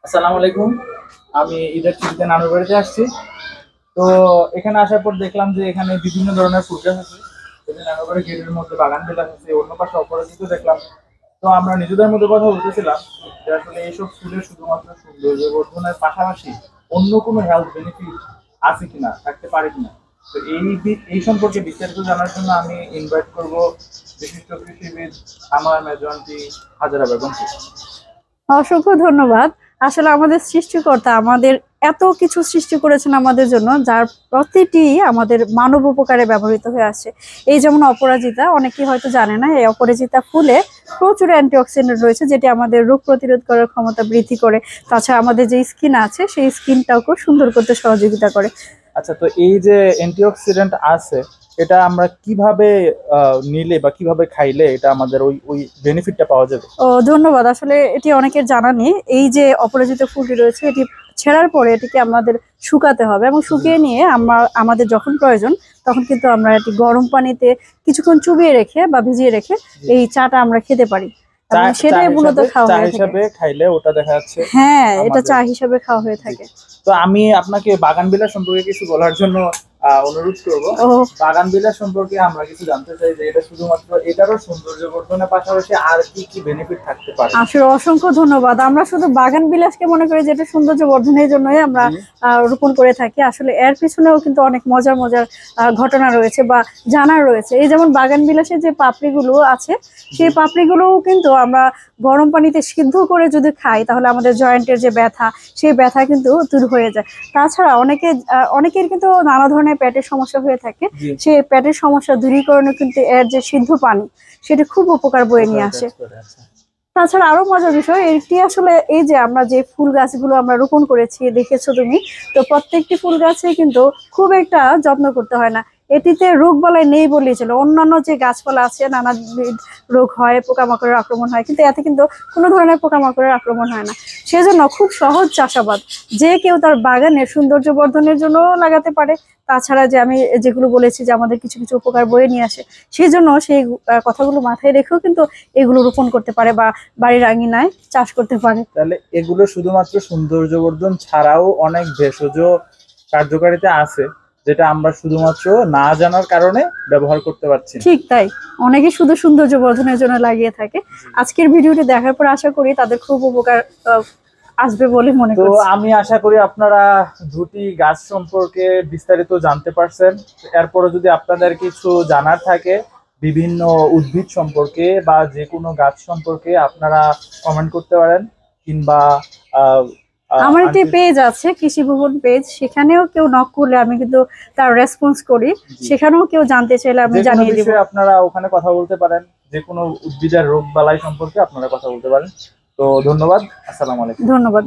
আসসালামু আলাইকুম। আমি ঈদের ছুটিতে নানুর বাড়িতে আসছি। তো এখানে আসার পর দেখলাম যে এখানে বিভিন্ন ধরনের ফুল গাছ আছে। এখানে নানুর বাড়ির গেটের মধ্যে বাগান বিলাস আছে, অন্য পাশে অপরাজিত দেখলাম। তো আমরা নিজেদের মধ্যে কথা বলতেছিলাম যে আসলে এইসব ফুলের শুধুমাত্র সৌন্দর্য বর্ধনের পাশাপাশি অন্য কোনো হেলথ বেনিফিট আছে কিনা, থাকতে পারে কিনা। তো এই সম্পর্কে বিস্তারিত জানার জন্য আমি ইনভাইট করব বিশিষ্ট কৃষিবিদ আমার মেজবানটি হাজেরা বেগমকে। অসংখ্য ধন্যবাদ। আসলে আমাদের সৃষ্টিকর্তা আমাদের এত কিছু সৃষ্টি করেছেন আমাদের জন্য, যার প্রতিটি আমাদের মানব উপকারে ব্যবহৃত হয়ে আসছে। এই যেমন অপরাজিতা, অনেকেই হয়তো জানে না, এই অপরাজিতা ফুলে প্রচুর অ্যান্টিঅক্সিডেন্ট রয়েছে, যেটি আমাদের রোগ প্রতিরোধ করার ক্ষমতা বৃদ্ধি করে। তাছাড়া আমাদের যে স্কিন আছে সেই স্কিনটাও সুন্দর করতে সহযোগিতা করে। আচ্ছা, তো এই যে অ্যান্টিঅক্সিডেন্ট আছে, এটা আমরা কিভাবে নিলে বা কিভাবে খাইলে এটা আমাদের ওই ওই বেনিফিটটা পাওয়া যাবে? ও ধন্যবাদ। আসলে এটি অনেকের জানা নেই। এই যে অপরাজিত ফুলটি রয়েছে, এটি ছেঁড়ার পরে এটিকে আমাদের শুকাতে হবে এবং শুকিয়ে নিয়ে আমাদের যখন প্রয়োজন তখন কিন্তু আমরা এটি গরম পানিতে কিছুক্ষণ চুবিয়ে রেখে বা ভিজিয়ে রেখে এই চাটা আমরা খেতে পারি এবং সেটাই মূলত খাওয়া হয়ে থাকে। খাইলে ওটা দেখা যাচ্ছে। হ্যাঁ, এটা চা হিসাবে খাওয়া হয়ে থাকে। তো আমি আপনাকে বাগান বিলাস সম্পর্কে কিছু বলার জন্য অনুরোধ করব। বাগান বিলাস সম্পর্কে আমরা কিছু জানতে চাই যে এটা শুধুমাত্র এটারও সৌন্দর্য বর্ধনের পাশাপাশি আর কি কি বেনিফিট থাকতে পারে। আসলে অসংখ্য ধন্যবাদ। আমরা শুধু বাগান বিলাসকে মনে করি যেটা সৌন্দর্য বর্ধনের জন্যই আমরা রোপণ করে থাকি। আসলে এর পিছনেও কিন্তু অনেক মজার মজার ঘটনা রয়েছে বা জানার রয়েছে। এই যেমন বাগান বিলাসের যে পাপড়িগুলো আছে, সেই পাপড়িগুলোও কিন্তু আমরা গরম পানিতে সিদ্ধ করে যদি খাই তাহলে আমাদের জয়েন্টের যে ব্যথা, সেই ব্যথা কিন্তু দূর হয়ে যায়। তাছাড়া অনেকের কিন্তু নানা ধরনের পেটের সমস্যা হয়ে থাকে, সেই পেটের সমস্যা দূরীকরণে কিন্তু এর যে সিদ্ধ পানি সেটা খুব উপকার বয়ে নিয়ে আসে। তাছাড়া আরো মজার বিষয় এটি, আসলে এই যে আমরা যে ফুল গাছগুলো আমরা রোপণ করেছি দেখেছো তুমি, তো প্রত্যেকটি ফুল গাছে কিন্তু খুব একটা যত্ন করতে হয় না। এটিতে রোগ বালাই নেই বললেই চলে। অন্যান্য যে গাছপালা আছে নানা রোগ হয়, পোকামাকড়ের আক্রমণ হয়, কিন্তু এতে কিন্তু কোনো ধরনের পোকামাকড়ের আক্রমণ হয় না। সেজন্য খুব সহজ চাষাবাদ, যে কেউ তার বাগানের সৌন্দর্য বর্ধনের জন্য লাগাতে পারে। তাছাড়া যে আমি যেগুলো বলেছি যে আমাদের কিছু কিছু উপকার বয়ে নিয়ে আসে, সেই জন্য সেই কথাগুলো মাথায় রেখেও কিন্তু এগুলো রোপণ করতে পারে বা বাড়ির আঙিনায় চাষ করতে পারে। তাহলে এগুলো শুধুমাত্র সৌন্দর্য বর্ধন ছাড়াও অনেক ভেষজ কার্যকারিতা আছে, যেটা আমরা শুধুমাত্র না জানার কারণে ব্যবহার করতে পারছি। ঠিক তাই, অনেকে শুধু সৌন্দর্য বর্ধনের জন্য লাগিয়ে থাকে। আজকের ভিডিওটি দেখার পর আশা করি তাদের খুব উপকার আসবে বলে মনে করছি। তো আমি আশা করি আপনারা দুটি গাছ সম্পর্কে বিস্তারিত জানতে পারছেন। এরপরে যদি আপনাদের কিছু জানার থাকে বিভিন্ন উদ্ভিদ সম্পর্কে বা যে কোনো গাছ সম্পর্কে, আপনারা কমেন্ট করতে পারেন, কিংবা আমার একটি পেজ আছে কৃষি ভুবন পেজ, সেখানেও কেউ নক করলে আমি কিন্তু তার রেসপন্স করি। সেখানেও কেউ জানতে চাইলে আমি জানিয়ে দেব। আপনারা ওখানে কথা বলতে পারেন, যে কোনো উদ্ভিদের রোগ বালাই সম্পর্কে আপনারা কথা বলতে পারেন। তো ধন্যবাদ। আসসালামু আলাইকুম। ধন্যবাদ।